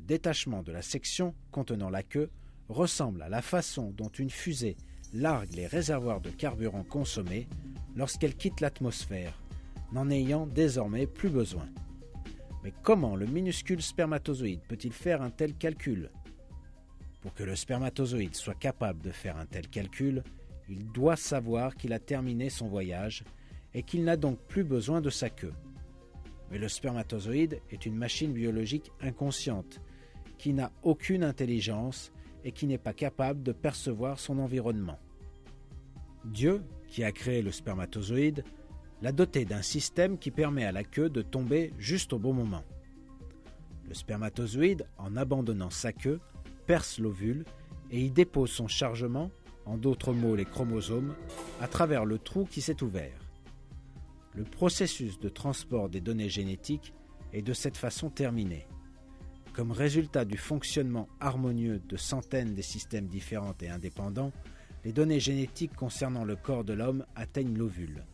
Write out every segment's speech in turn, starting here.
détachement de la section contenant la queue ressemble à la façon dont une fusée largue les réservoirs de carburant consommés lorsqu'elle quitte l'atmosphère, n'en ayant désormais plus besoin. Mais comment le minuscule spermatozoïde peut-il faire un tel calcul ? Pour que le spermatozoïde soit capable de faire un tel calcul, il doit savoir qu'il a terminé son voyage et qu'il n'a donc plus besoin de sa queue. Mais le spermatozoïde est une machine biologique inconsciente, qui n'a aucune intelligence et qui n'est pas capable de percevoir son environnement. Dieu, qui a créé le spermatozoïde, l'a doté d'un système qui permet à la queue de tomber juste au bon moment. Le spermatozoïde, en abandonnant sa queue, perce l'ovule et y dépose son chargement, en d'autres mots les chromosomes, à travers le trou qui s'est ouvert. Le processus de transport des données génétiques est de cette façon terminé. Comme résultat du fonctionnement harmonieux de centaines de systèmes différents et indépendants, les données génétiques concernant le corps de l'homme atteignent l'ovule.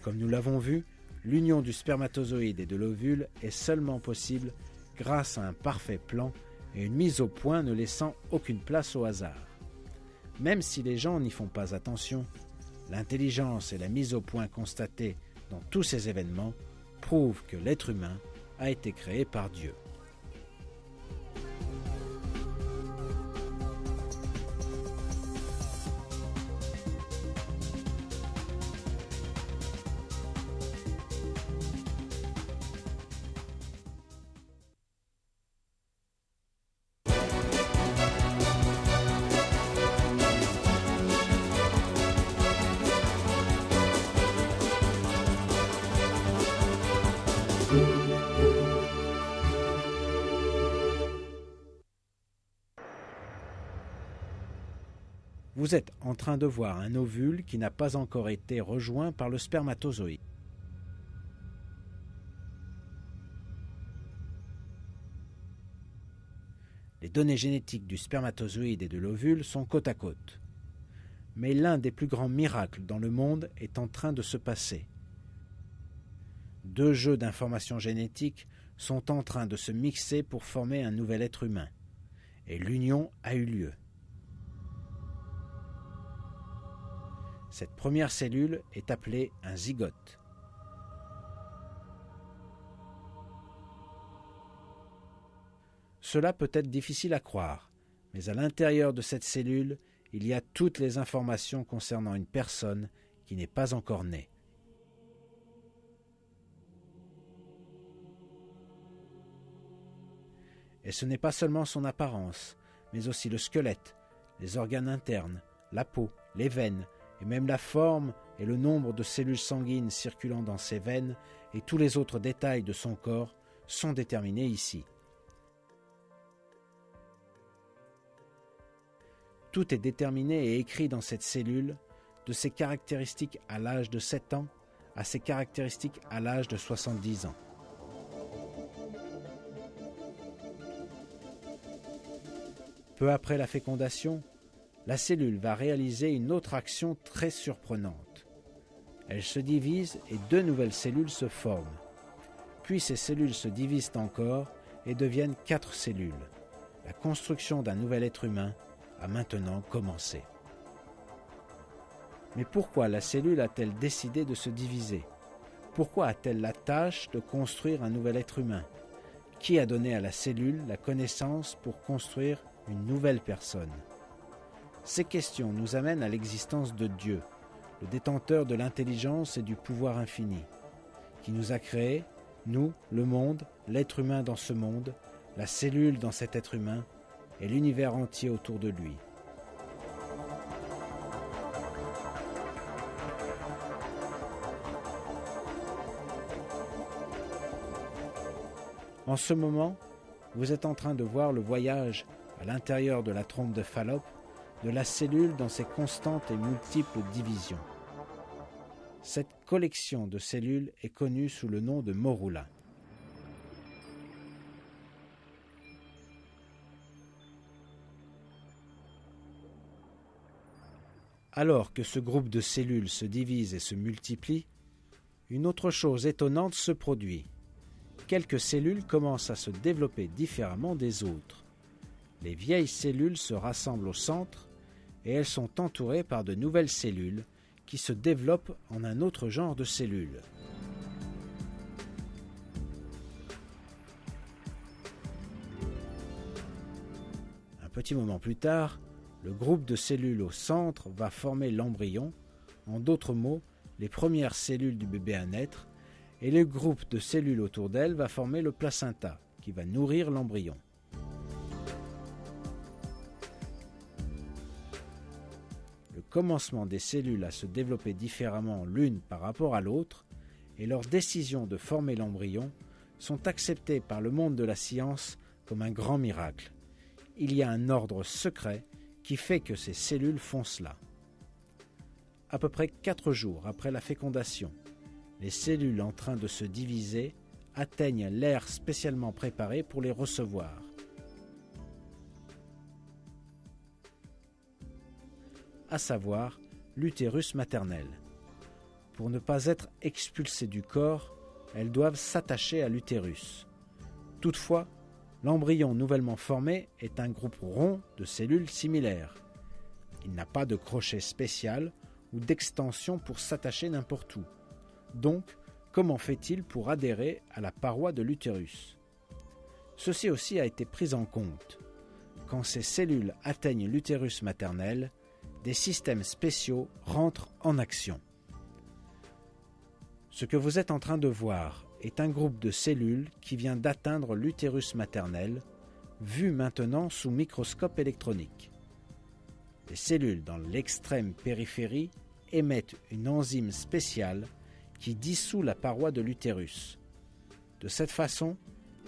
Comme nous l'avons vu, l'union du spermatozoïde et de l'ovule est seulement possible grâce à un parfait plan et une mise au point ne laissant aucune place au hasard. Même si les gens n'y font pas attention, l'intelligence et la mise au point constatée dans tous ces événements prouvent que l'être humain a été créé par Dieu. Vous êtes en train de voir un ovule qui n'a pas encore été rejoint par le spermatozoïde. Les données génétiques du spermatozoïde et de l'ovule sont côte à côte. Mais l'un des plus grands miracles dans le monde est en train de se passer. Deux jeux d'informations génétiques sont en train de se mixer pour former un nouvel être humain. Et l'union a eu lieu. Cette première cellule est appelée un zygote. Cela peut être difficile à croire, mais à l'intérieur de cette cellule, il y a toutes les informations concernant une personne qui n'est pas encore née. Et ce n'est pas seulement son apparence, mais aussi le squelette, les organes internes, la peau, les veines, et même la forme et le nombre de cellules sanguines circulant dans ses veines et tous les autres détails de son corps sont déterminés ici. Tout est déterminé et écrit dans cette cellule, de ses caractéristiques à l'âge de 7 ans à ses caractéristiques à l'âge de 70 ans. Peu après la fécondation, la cellule va réaliser une autre action très surprenante. Elle se divise et deux nouvelles cellules se forment. Puis ces cellules se divisent encore et deviennent 4 cellules. La construction d'un nouvel être humain a maintenant commencé. Mais pourquoi la cellule a-t-elle décidé de se diviser ? Pourquoi a-t-elle la tâche de construire un nouvel être humain ? Qui a donné à la cellule la connaissance pour construire une nouvelle personne ? Ces questions nous amènent à l'existence de Dieu, le détenteur de l'intelligence et du pouvoir infini, qui nous a créés, nous, le monde, l'être humain dans ce monde, la cellule dans cet être humain et l'univers entier autour de lui. En ce moment, vous êtes en train de voir le voyage à l'intérieur de la trompe de Fallope de la cellule dans ses constantes et multiples divisions. Cette collection de cellules est connue sous le nom de morula. Alors que ce groupe de cellules se divise et se multiplie, une autre chose étonnante se produit. Quelques cellules commencent à se développer différemment des autres. Les vieilles cellules se rassemblent au centre et elles sont entourées par de nouvelles cellules qui se développent en un autre genre de cellules. Un petit moment plus tard, le groupe de cellules au centre va former l'embryon, en d'autres mots, les premières cellules du bébé à naître, et le groupe de cellules autour d'elle va former le placenta, qui va nourrir l'embryon. Le commencement des cellules à se développer différemment l'une par rapport à l'autre, et leurs décisions de former l'embryon, sont acceptées par le monde de la science comme un grand miracle. Il y a un ordre secret qui fait que ces cellules font cela. À peu près 4 jours après la fécondation, les cellules en train de se diviser atteignent l'air spécialement préparé pour les recevoir. À savoir l'utérus maternel. Pour ne pas être expulsées du corps, elles doivent s'attacher à l'utérus. Toutefois, l'embryon nouvellement formé est un groupe rond de cellules similaires. Il n'a pas de crochet spécial ou d'extension pour s'attacher n'importe où. Donc, comment fait-il pour adhérer à la paroi de l'utérus ? Ceci aussi a été pris en compte. Quand ces cellules atteignent l'utérus maternel, des systèmes spéciaux rentrent en action. Ce que vous êtes en train de voir est un groupe de cellules qui vient d'atteindre l'utérus maternel, vu maintenant sous microscope électronique. Les cellules dans l'extrême périphérie émettent une enzyme spéciale qui dissout la paroi de l'utérus. De cette façon,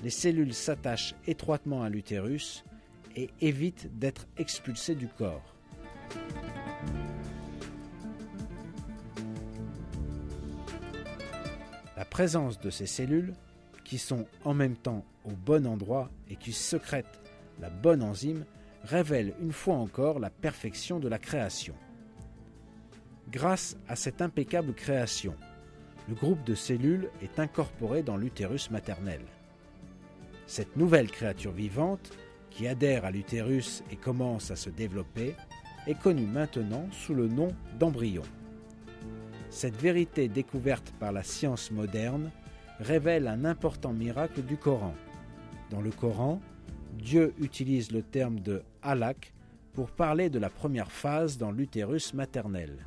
les cellules s'attachent étroitement à l'utérus et évitent d'être expulsées du corps. La présence de ces cellules, qui sont en même temps au bon endroit et qui sécrètent la bonne enzyme, révèle une fois encore la perfection de la création. Grâce à cette impeccable création, le groupe de cellules est incorporé dans l'utérus maternel. Cette nouvelle créature vivante, qui adhère à l'utérus et commence à se développer, est connue maintenant sous le nom d'embryon. Cette vérité découverte par la science moderne révèle un important miracle du Coran. Dans le Coran, Dieu utilise le terme de « halak » pour parler de la première phase dans l'utérus maternel.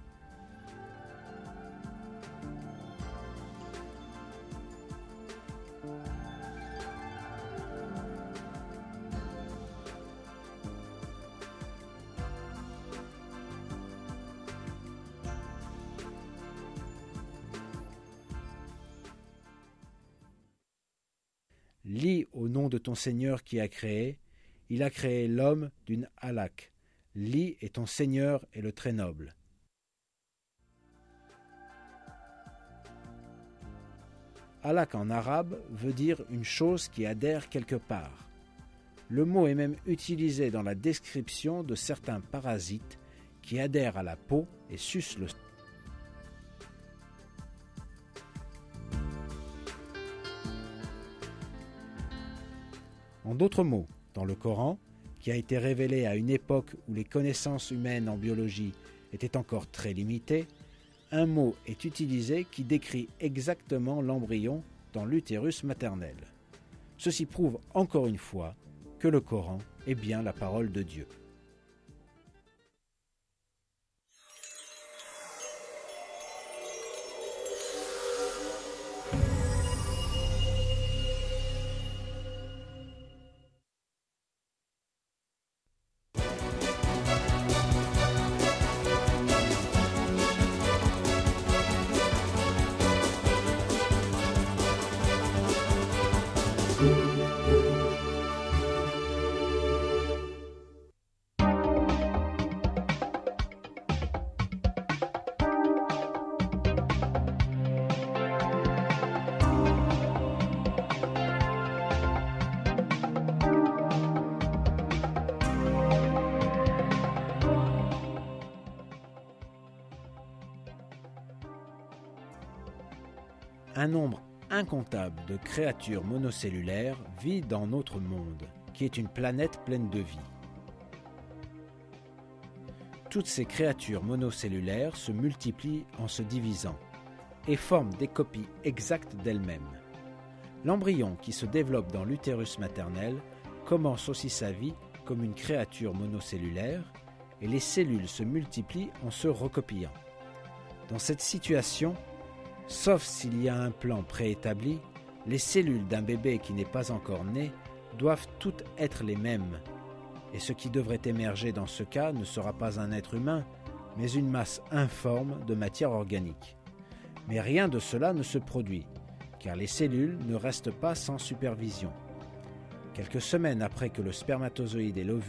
Lis au nom de ton Seigneur qui a créé, il a créé l'homme d'une halak. Lis et ton Seigneur est le très noble. Halak en arabe veut dire une chose qui adhère quelque part. Le mot est même utilisé dans la description de certains parasites qui adhèrent à la peau et sucent le sang. En d'autres mots, dans le Coran, qui a été révélé à une époque où les connaissances humaines en biologie étaient encore très limitées, un mot est utilisé qui décrit exactement l'embryon dans l'utérus maternel. Ceci prouve encore une fois que le Coran est bien la parole de Dieu. Un nombre incontable de créatures monocellulaires vit dans notre monde, qui est une planète pleine de vie. Toutes ces créatures monocellulaires se multiplient en se divisant et forment des copies exactes d'elles-mêmes. L'embryon qui se développe dans l'utérus maternel commence aussi sa vie comme une créature monocellulaire et les cellules se multiplient en se recopiant. Dans cette situation, sauf s'il y a un plan préétabli, les cellules d'un bébé qui n'est pas encore né doivent toutes être les mêmes. Et ce qui devrait émerger dans ce cas ne sera pas un être humain, mais une masse informe de matière organique. Mais rien de cela ne se produit, car les cellules ne restent pas sans supervision. Quelques semaines après que le spermatozoïde et l'ovule